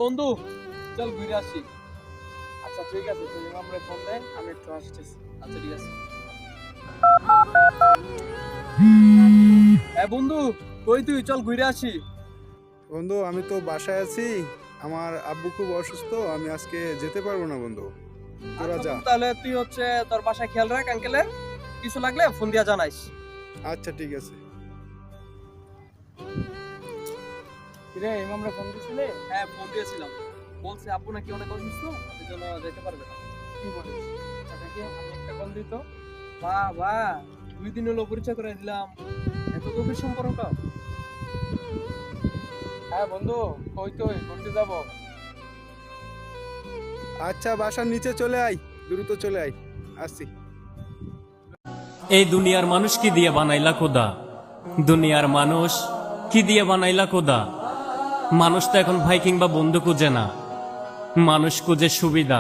বন্ধু চল ঘুরে আসি। আচ্ছা ঠিক আছে, তুই ইমামরে ফোন দে, আমি একটু আসতেছি। আচ্ছা ঠিক আছে। হ্যাঁ বন্ধু, কই তুই? চল ঘুরে আসি। বন্ধু আমি তো বাসায় আছি, আমার আব্বু খুব অসুস্থ, আমি আজকে যেতে পারবো না বন্ধু। তোরা আচ্ছা যা। বন্ধু, তাহলে তুই তোর বাসায় খেয়াল রাখ আঙ্কেলের, কিছু লাগলে ফোন দিয়া জানাইস। আচ্ছা ঠিক আছে। কিরে, ইমামরে ফোন দিছিলে? হ্যাঁ ফোন দিয়েছিলাম, বলছে আব্বু নাকি অনেক অসুস্থ, এই জন্য যেতে পারবে না। কি বলিস? আচ্ছা দেখি আমি একটা কল দিই তো। বাহ, 2 দিন হলো পরিচয় করে দিলাম, এত গভীর সম্পর্ক। হ্যাঁ বন্ধু, কই তুই? ঘুরতে যাবো। আচ্ছা বাসার নিচে চলে আয়, দ্রুত চলে আয়, আসছি। এই দুনিয়ার মানুষ কি দিয়ে বানাইলা খোদা? দুনিয়ার মানুষ কি দিয়ে বানাইলা খোদা? মানুষ তো এখন ভাই কিংবা বন্ধু খুঁজে না, মানুষ খুঁজে সুবিধা।